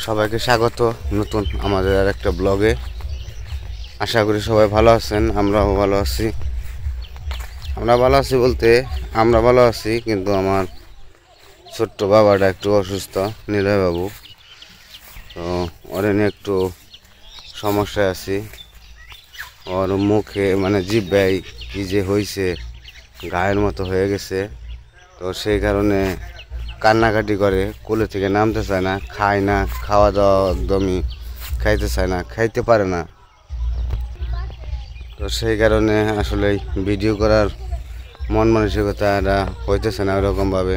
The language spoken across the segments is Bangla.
সবাইকে স্বাগত নতুন আমাদের আর একটা ব্লগে। আশা করি সবাই ভালো আছেন, আমরাও ভালো আছি। আমরা ভালো আছি বলতে আমরা ভালো আছি, কিন্তু আমার ছোট্ট বাবাটা একটু অসুস্থ, নিলয় বাবু। তো ওর নিয়ে একটু সমস্যায় আছি। ওর মুখে মানে জিহ্বায় কি যে হয়েছে, গায়ের মতো হয়ে গেছে। তো সেই কারণে কান্নাকাটি করে, কোলে থেকে নামতে চায় না, খায় না, খাওয়া দাওয়া একদমই খাইতে চায় না, খাইতে পারে না। তো সেই কারণে আসলে ভিডিও করার মন মানসিকতাটা হইতেছে না ওরকমভাবে।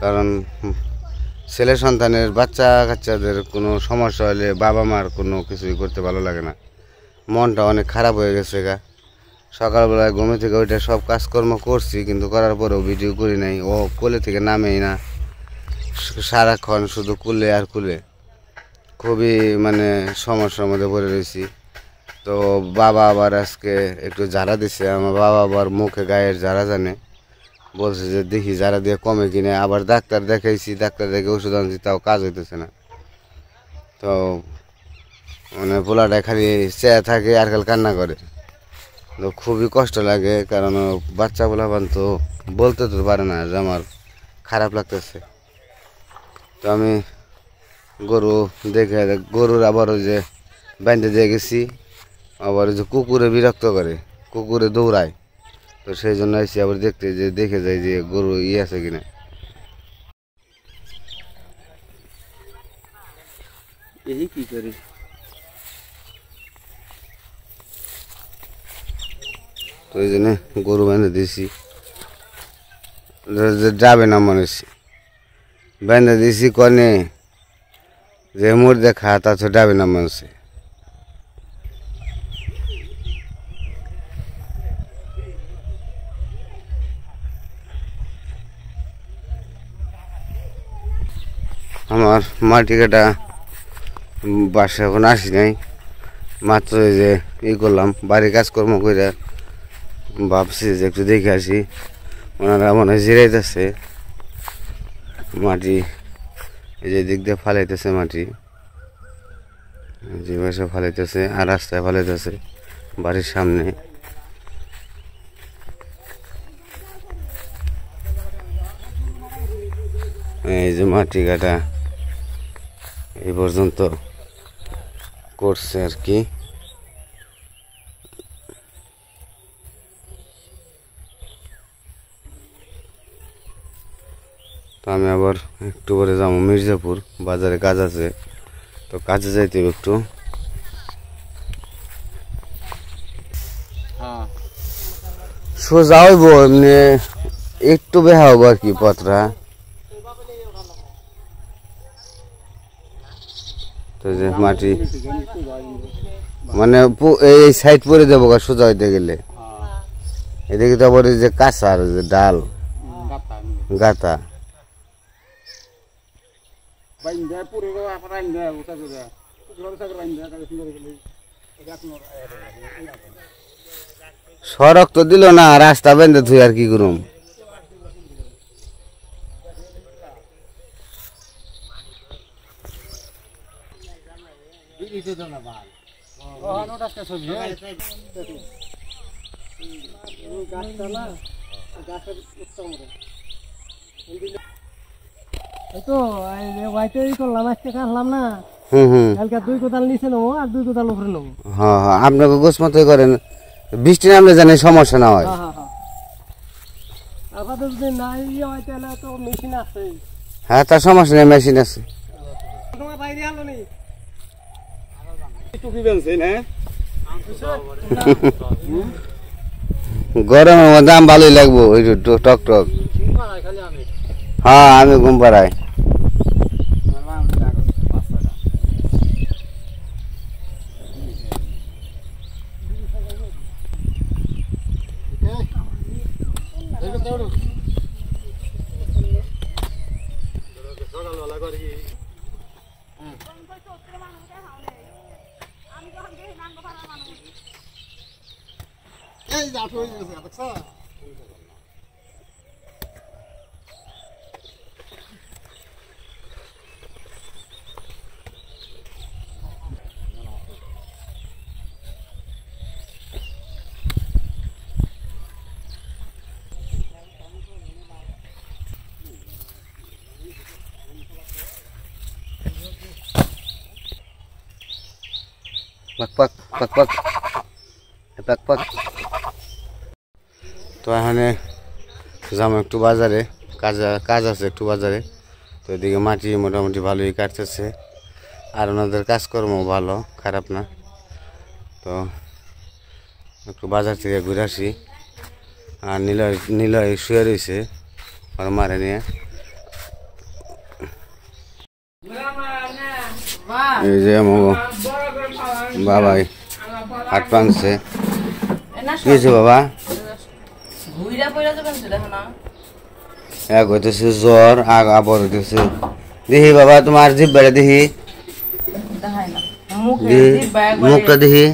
কারণ ছেলে সন্তানের বাচ্চা কাচ্চাদের কোনো সমস্যা হলে বাবা মার কোনো কিছুই করতে ভালো লাগে না, মনটা অনেক খারাপ হয়ে গেছে গা। সকালবেলায় ঘুমে থেকে ওইটা সব কাজকর্ম করছি, কিন্তু করার পরেও ভিডিও করি নাই। ও কোলে থেকে নামেই না, সারাক্ষণ শুধু কুলে আর কুলে। খুবই মানে সমস্যার মধ্যে পড়ে রয়েছি। তো বাবা আবার আজকে একটু ঝাড়া দিছে, আমার বাবা আবার মুখে গায়ের ঝাড়া জানে, বলছে যে দেখি ঝাড়া দিয়ে কমে কিনে। আবার ডাক্তার দেখাইছি, ডাক্তার দেখে ওষুধ আনছি, তাও কাজ হইতেছে না। তো মানে পোলাটা খালি চেয়ে থাকে আর খালি কান্না করে। তো খুবই কষ্ট লাগে, কারণ বাচ্চা পোলাপান তো বলতে তো পারে না যে আমার খারাপ লাগতেছে। তো আমি গরু দেখে, গরুর আবার ওই যে বেঁধে দিয়ে গেছি, আবার ওই যে কুকুরে বিরক্ত করে, কুকুরে দৌড়ায়। তো সেই জন্য এসে আবার দেখতে যে দেখে যাই যে গরু আছে কিনা। এই কি করি, তো এই জন্য গরু বেঁধে দিয়েছি, যাবে না মনে হচ্ছে। বেঁধে দিয়েছি কনে যে মোর দেখা তা তো যাবে না মনে হচ্ছে। আমার মাটি কাটা বাসা এখন আসি নাই, মাত্র এই যে করলাম, বাড়ির কাজকর্ম করে ভাবছি যে একটু দেখে আসি। ওনারা মনে হয় জিরাইতেছে, মাটি এই যে দিক দিয়ে ফালাইতেছে, মাটি যে বাসা ফালাইতেছে আর রাস্তায় ফালাইতেছে বাড়ির সামনে। এই যে মাটি কাটা এই পর্যন্ত করছে আর কি। তো আমি আবার একটু পরে যাবো মির্জাপুর, বাজারে কাজ আছে, তো কাজে যাইতে হবে একটু। সোজা হইব এমনি, একটু বেহা হবো আর কি পথটা। তো যে মাটি মানে এই সাইড পরে যাবো সোজা হইতে গেলে। এদিকে তো আবার যে কাঁচার যে ডাল গাতা, সড়ক তো দিল না, রাস্তা বেঁধে থুই আর কি করুম। আপনাকে গোছ মতোই করেন, বৃষ্টি নামলে জানি সমস্যা না হয়। হ্যাঁ, তার সমস্যা নেই, মেশিন আছে। গরমের দাম ভালোই লাগবো, ওই টক টক। হ্যাঁ, আমি ঘুম পাড়াই। পাক পাক পাক পাক পাক পাক। তো এখানে যাবো একটু বাজারে, কাজ আছে একটু বাজারে। তো এদিকে মাটি মোটামুটি ভালোই কাটতেছে, আর ওনাদের কাজকর্ম ভালো, খারাপ না। তো একটু বাজার থেকে ঘুরে আসি। আর নিলয় শুয়ে রয়েছে আর মারে নিয়ে। এই যে বাবাই হাত ভাঙছে। কি হয়েছে বাবা? এক হইতেছে জ্বর, আবার হইতেছে। দেখি বাবা তোমার জিভ বেড়ে দেখি, মুখটা দেখি,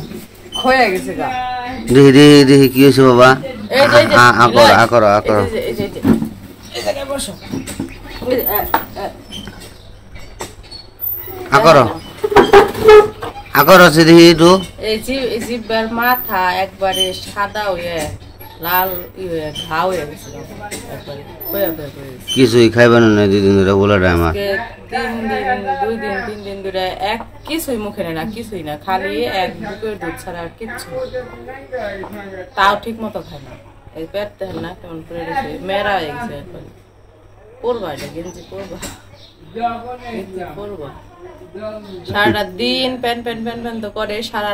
দেখি দেখি দেখি কি হয়েছে বাবা? আকর আকর আছে দেখি একটু। জিব্বার মাথা একবারে সাদা হয়ে লাল ঘা হয়ে গেছে। কিছুই খাইবেন না 2 দিন ধরে বলাটা আমার। 3 দিন ধরে এক কিছুই মুখে নেই না, কিছুই না, খালি এক বুকের দুধ ছাড়া আর কিচ্ছু। তাও ঠিক মতো খায় না। এই পেট দেখেন না কেমন করে গেছে, মেরা হয়ে গেছে একবারে। পরবা এটা গেঞ্জি পরবা, পরবা। সারাটা দিন প্যান প্যান প্যান প্যান তো করে, সারা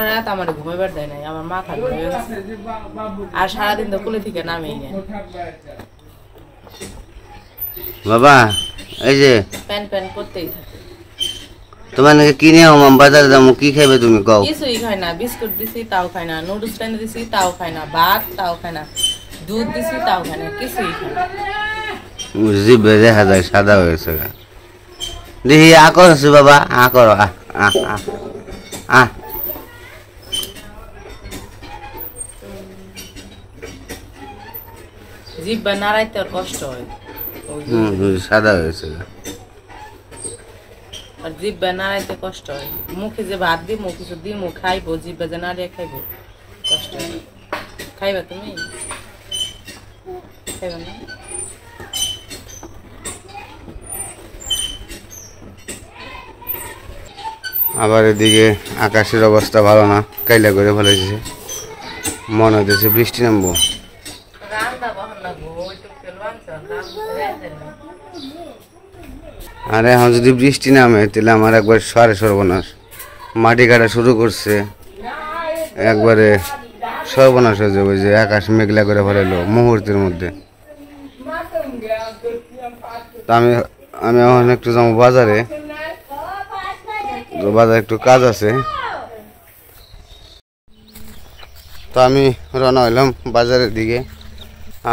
রাত আমার ঘুমাইবার দেয় নাই, আমার মাথা ঘুরে গেছে। আর সারাদিন তো কুলে থেকে নামেই না বাবা। এই যে প্যান প্যান করতেই থাকে। তোমার নাকি কিনে বাজারে যাবো, কি খাইবে তুমি কও? কিছুই খায় না। বিস্কুট দিছি তাও খায় না, নুডলস টেনে দিছি তাও খায় না, ভাত তাও খায় না, দুধ দিছি তাও খায় না, কিছুই খায় না। জিভে দেখা যায় সাদা হয়েছে। দেখি আকর আছে বাবা, আকর জিব্বা নাড়াইতে আর কষ্ট হয়, সাদা হয়েছে। আর জিব্বা নাড়াইতে কষ্ট হয়। মুখে যে ভাত দিমু, কিছু দিমু, খাইবো, জিব্বা যে নাড়িয়ে খাইবো, কষ্ট হয়। খাইবা তুমি? খাইবা না? আবার এদিকে আকাশের অবস্থা ভালো না, কাইলা করে ফেলেছে। মনে হইতেছে বৃষ্টি নামবো। আর এখন যদি বৃষ্টি নামে তাহলে আমার একবার সর্বনাশ। মাটি কাটা শুরু করছে, একবারে সর্বনাশ হয়ে যাবে। যে আকাশ মেঘলা করে ফেলাইলো মুহূর্তের মধ্যে। তা আমি এখন একটু যাবো বাজারে, বাজারে একটু কাজ আছে। তো আমি রওনা হইলাম বাজারের দিকে।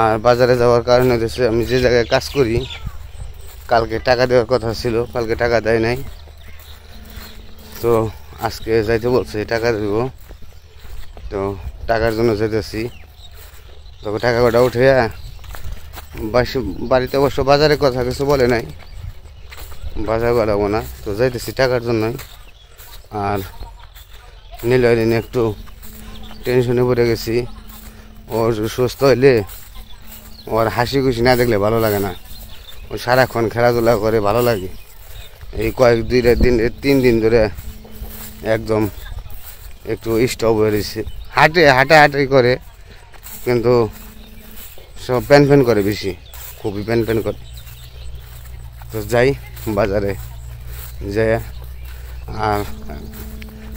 আর বাজারে যাওয়ার কারণ হচ্ছে আমি যে জায়গায় কাজ করি, কালকে টাকা দেওয়ার কথা ছিল, কালকে টাকা দেয় নাই। তো আজকে যাইতে বলছে, টাকা দেব। তো টাকার জন্য যেতেছি। তবে টাকা কটা উঠে বাড়িতে অবশ্য বাজারের কথা কিছু বলে নাই, বাজার বাড়াবো না। তো যাইতেছি টাকার জন্যই। আর নিলয় নিয়ে একটু টেনশনে পড়ে গেছি। ওর সুস্থ হইলে ওর হাসি খুশি না দেখলে ভালো লাগে না। ও সারাক্ষণ খেলাধুলা করে, ভালো লাগে। এই 3 দিন ধরে একদম একটু স্টপ হয়ে রয়েছে। হাঁটাহাঁটি করে, কিন্তু সব প্যান প্যান করে, বেশি খুবই প্যান প্যান করে। তো যাই বাজারে যাই। আর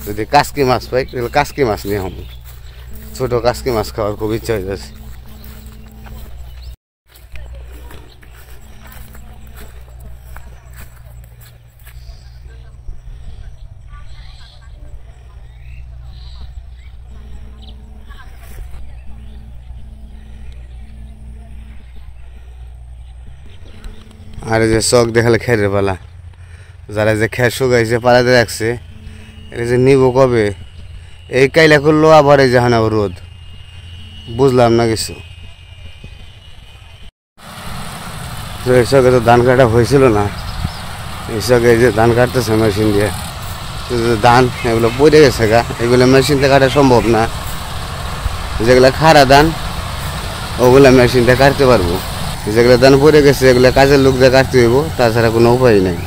যদি কাসকি মাছ পাই তাহলে কাসকি মাছ নিয়ে হব। ছোটো কাসকি মাছ খাওয়ার খুব ইচ্ছা হয়ে যাচ্ছে। আর এই যে চক দেখালে খেরের পালা, যারা যে খের শুকাইছে পালাতে রাখছে, এটা যে নিব কবে? এই কাইলা করলো আবার এই জাহানা রোদ, বুঝলাম না কিছু। তো এই চকে তো ধান কাটা হয়েছিল না, এই চকে এই যে ধান কাটতেছে মেশিন দিয়ে। ধান এগুলো পড়ে গেছে গা, এগুলো মেশিনতে কাটা সম্ভব না। যেগুলো খাড়া ধান ওগুলো মেশিনটা কাটতে পারবো, যেগুলো ধান পড়ে গেছে এগুলো কাজের লোক দিয়ে কাটতে হইব, তাছাড়া কোনো উপায় নেই।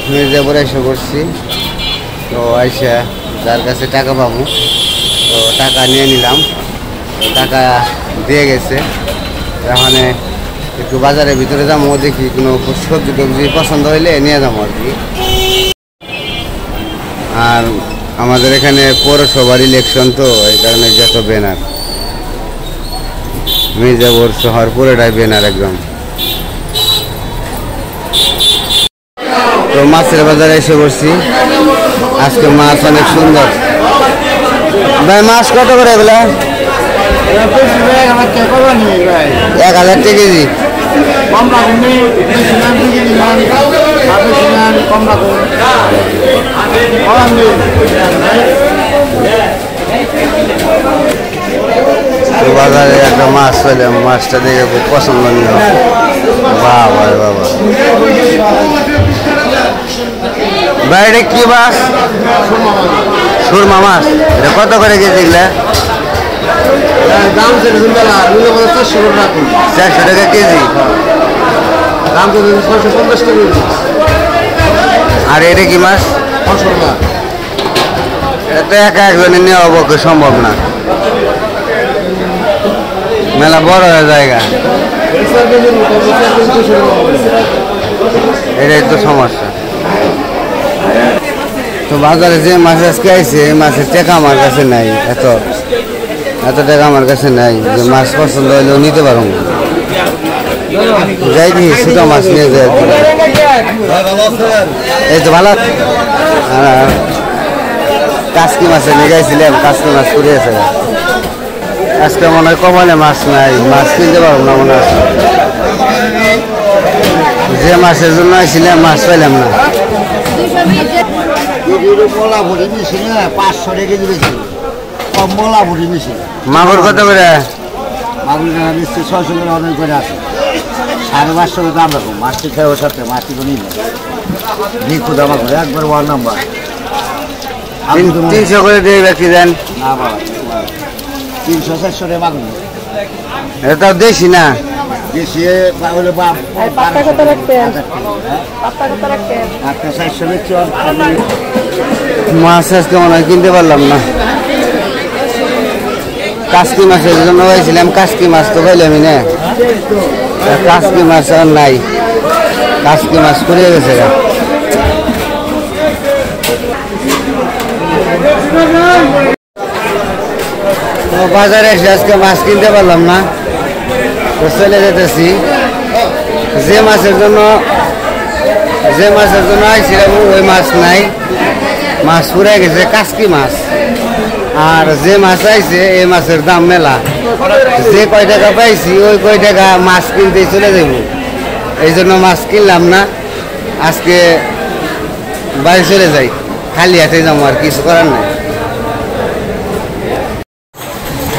মির্জাপুর এসে করছি। তো আইসা যার কাছে টাকা পাবো তো টাকা নিয়ে নিলাম, তো টাকা দিয়ে গেছে। এখন একটু বাজারের ভিতরে যাবো, দেখি কোনো সবজি টবজি পছন্দ হইলে নিয়ে যাবো আর কি। আর আমাদের এখানে পৌরসভার ইলেকশন, তো এই কারণে যত ব্যানার, মির্জাপুর শহর পুরোটাই ব্যানার একদম। তো মাছের বাজারে এসে পড়ছি। আজকে মাছ অনেক সুন্দর। ভাই মাছ কত করে এগুলা? 1000 টাকা কেজি। বাজারে একটা মাছ পেলে, মাছটা দেখে খুব পছন্দনীয়। বাবা বাবা ভাই, এটা কি মাছ? সুরমা মাছ। এটা কত করে কেজি? দাম 400 টাকা কেজি। দাম তো 650 টাকা। আর এটা কি মাছ? এটা একা একজনের নেওয়া পক্ষে সম্ভব না, মেলা বড় জায়গা, এটাই তো সমস্যা। তো বাজারে যে মাছ আজকে আইছে, এই মাছের টাকা আমার কাছে নাই, এত টাকা আমার কাছে নাই যে মাছ পছন্দ হইলেও নিতে পারবো। যাই কি ছোট মাছ নিয়ে যাই। এই তো ভালো। কাসকি মাছে নিয়ে গেছিলাম, কাসকি মাছ করে আছে। আজকে মনে হয় কমালে মাছ নাই, মাছ কিনতে পারবো না মনে হয়। যে মাছের জন্য আসছিলাম মাছ পাইলাম না। মাগুর কত করে? মাগুর 600 করে অনেক করে আছে, 550 দাম রাখো। মাছটি খেয়ে সাথে মাছটি তো নিল নিখুঁত আমার করে একবার 1 নাম্বার। 300 করে দিয়ে ব্যক্তি দেন। না বাবা 300-400 টাকা মাগুর। এটা দেশি না? দেশি হলে মাছ আজকে মনে হয় কিনতে পারলাম না। কাসকি মাছের জন্য হয়েছিলাম, কাসকি মাছ তো পাইলামই না। কাসকি মাছ আর নাই, কাসকি মাছ ফুরিয়ে গেছে। বাজারে এসে আজকে মাছ কিনতে পারলাম না, তো চলে যেতেছি। যে মাছের জন্য আইছিলাম ওই মাছ নাই, মাছ ফুরে গেছে, কাসকি মাছ। আর যে মাছ আইছে এই মাছের দাম মেলা, যে কয় টাকা পাইছি ওই কয় টাকা মাছ কিনতেই চলে যাব। এই জন্য মাছ কিনলাম না, আজকে বাড়ি চলে যাই, খালি হাতে যাবো, আর কিছু করার নাই।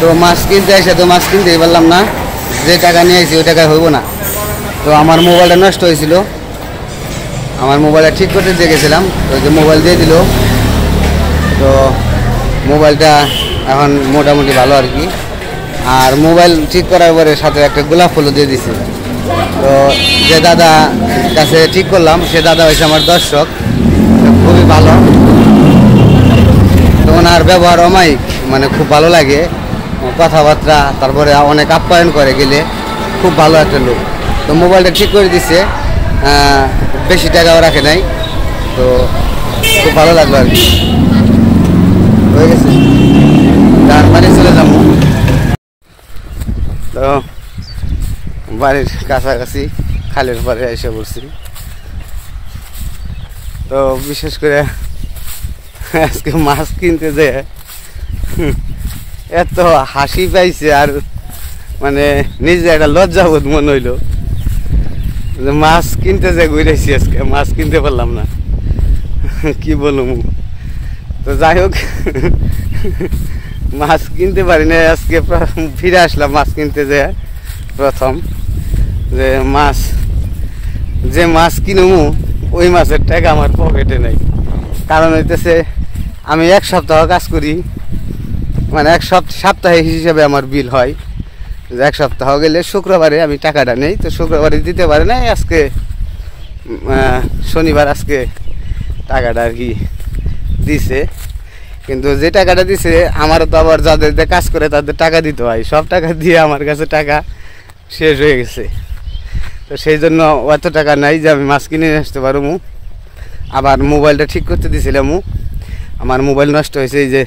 তো মাছ কিনতে এসে তো মাছ কিনতেই পারলাম না, যে টাকা নিয়ে আসি ওই টাকা হইব না। তো আমার মোবাইলটা নষ্ট হয়েছিল, আমার মোবাইলটা ঠিক করতে দিয়ে গেছিলাম, তো যে মোবাইল দিয়ে দিল। তো মোবাইলটা এখন মোটামুটি ভালো আর কি। আর মোবাইল ঠিক করার পরে সাথে একটা গোলাপ ফুলও দিয়ে দিছে। তো যে দাদা কাছে ঠিক করলাম সে দাদা হয়েছে আমার দর্শক, খুবই ভালো। তো ওনার ব্যবহার অমায়িক, মানে খুব ভালো লাগে কথাবার্তা, তারপরে অনেক আপ্যায়ন করে গেলে, খুব ভালো একটা লোক। তো মোবাইলটা ঠিক করে দিছে, বেশি টাকাও রাখে নাই, তো খুব ভালো লাগলো আর কি। হয়ে গেছে, গান বাড়ি চলে যাবো। তো বাড়ির কাছাকাছি খালের পাড়ে এসে পড়ছি। তো বিশেষ করে আজকে মাছ কিনতে যেয়ে এত হাসি পাইছে, আর মানে নিজে একটা লজ্জাবোধ মনে হইলো যে মাছ কিনতে যে ঘুরেছি, আজকে মাছ কিনতে পারলাম না, কি বলবো। তো যাই হোক, মাছ কিনতে পারি না, আজকে ফিরে আসলাম মাছ কিনতে যে প্রথম। যে মাছ কিনবো ওই মাছের টাকা আমার পকেটে নেই। কারণ হইতেছে আমি 1 সপ্তাহ কাজ করি, মানে সপ্তাহে হিসেবে আমার বিল হয়। 1 সপ্তাহ গেলে শুক্রবারে আমি টাকাটা নেই, তো শুক্রবারে দিতে পারে না। আজকে শনিবার, আজকে টাকাটা আর কি দিছে, কিন্তু যে টাকাটা দিছে আমারও তো আবার যাদের কাজ করে তাদের টাকা দিতে হয়, সব টাকা দিয়ে আমার কাছে টাকা শেষ হয়ে গেছে। তো সেই জন্য অত টাকা নাই যে আমি মাছ কিনে নিয়ে আসতে পারবো। আবার মোবাইলটা ঠিক করতে দিয়েছিলাম, আমার মোবাইল নষ্ট হয়েছে, এই যে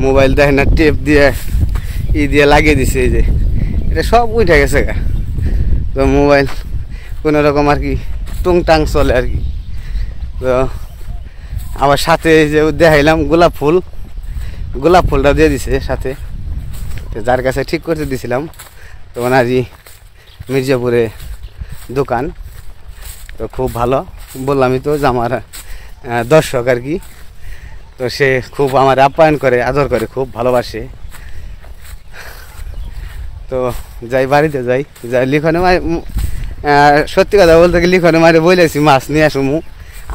মোবাইল দেখেন না টেপ দিয়ে দিয়ে লাগিয়ে দিছে, এই যে এটা সব উঠে গেছে গা। তো মোবাইল কোনো রকম আর কি টুংটাং চলে আর কি। তো আবার সাথে যে দেখাইলাম গোলাপ ফুলটা দিয়ে দিছে সাথে, তো যার কাছে ঠিক করতে দিয়েছিলাম তো ওনারই মির্জাপুরে দোকান। তো খুব ভালো, বললামই তো যে আমার দর্শক আর কি। তো সে খুব আমার আপ্যায়ন করে, আদর করে, খুব ভালোবাসে। তো যাই বাড়িতে যাই লিখনে সত্যি কথা বলতে কি লিখনে মারে বলেছি মাছ নিয়ে আসুমু,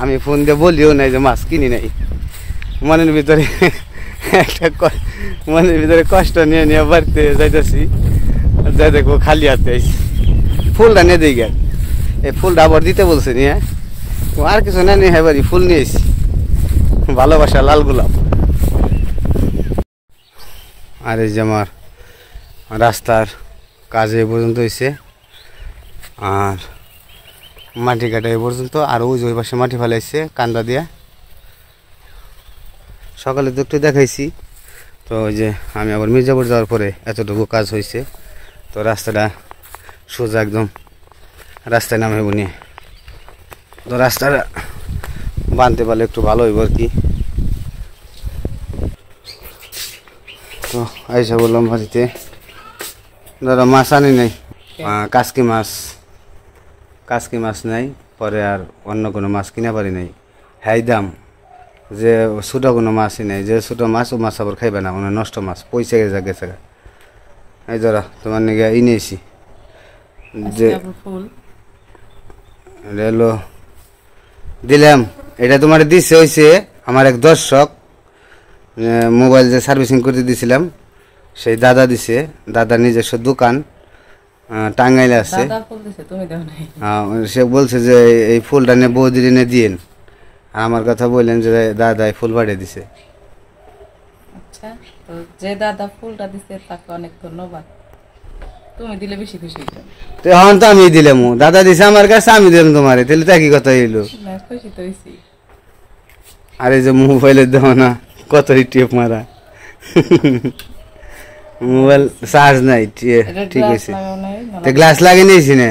আমি ফোন দিয়ে বলিও নাই যে মাছ কিনি নাই। মনের ভিতরে কষ্ট নিয়ে নিয়ে বাড়িতে যাইতেছি, যাই দেখবো খালি হাতে ফুলটা নিয়ে দিই গেল। এই ফুলটা আবার দিতে বলছে নিয়ে, আর কিছু না নিয়ে বাড়ি ফুল নিয়ে এসছি, ভালোবাসা লাল গোলাপ। আর এই যে আমার রাস্তার কাজ এই পর্যন্ত হয়েছে, আর মাটি কাটা এই পর্যন্ত, আর ওই যে ওই পাশে মাটি ফেলাইছে কান্দা দিয়া। সকালে তো একটু দেখাইছি। তো ওই যে আমি আবার মির্জাপুর যাওয়ার পরে এতটুকু কাজ হয়েছে। তো রাস্তাটা সোজা একদম রাস্তায় নামাইব নিয়ে, তো রাস্তাটা বানতে পারলে একটু ভালো হইব আর কি। তো আইসা বললাম বাড়িতে, ধরো মাছ আনি নাই, কাসকি মাছ নাই, পরে আর অন্য কোনো মাছ কিনা পারি নাই, হ্যাঁ দাম যে ছোটো কোনো মাছই নেই, যে ছোটো মাছ ও মাছ আবার খাইবে না, মানে নষ্ট মাছ পয়সা গেছে। এই ধরা তোমার নিয়ে ই নিয়েছি যে রেলো দিলাম, এটা তোমার দিচ্ছে হয়েছে আমার এক দর্শক, মোবাইল যে সার্ভিসিং করতে দিয়েছিলাম সেই দাদা দিছে, দাদার নিজস্ব দোকান টাঙ্গাইলে আছে। সে বলছে যে এই ফুলটা নিয়ে বৌদির এনে দিয়েন, আর আমার কথা বললেন যে দাদা এই ফুল পাঠিয়ে দিছে। আচ্ছা, তো যে দাদা ফুলটা দিছে তাকে অনেক ধন্যবাদ, তুমি দিলে বেশি খুশি হইতাম। তো এখন তো আমি দিলাম, দাদা দিছে আমার কাছে, আমি দিলাম তোমারে, তাহলে তা কি কথা হইলো? খুশি তো হয়েছি। আর এই যে মোবাইলের দেওয়া না কত টেপ মারা, মোবাইল চার্জ নাই, ঠিক আছে গ্লাস লাগিয়ে নিয়েছি না,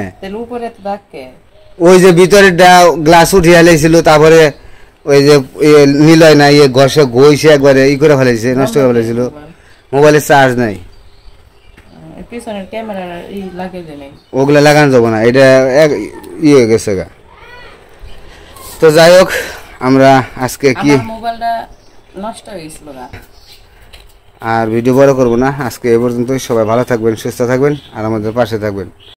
ওই যে ভিতরে গ্লাস উঠিয়ে লাইছিল, তারপরে ওই যে নিলয় না ইয়ে ঘষে গইছে একবারে ই করে ফেলাইছে, নষ্ট করে ফেলাইছিল, মোবাইলের চার্জ নাই, ওগুলা লাগানো যাবো না, এটা ই হয়ে গেছে গা। তো যাই হোক, আমরা আজকে কি মোবাইলটা নষ্ট হয়েছিল আর ভিডিও বড় করবো না, আজকে এ পর্যন্তই। সবাই ভালো থাকবেন, সুস্থ থাকবেন, আর আমাদের পাশে থাকবেন।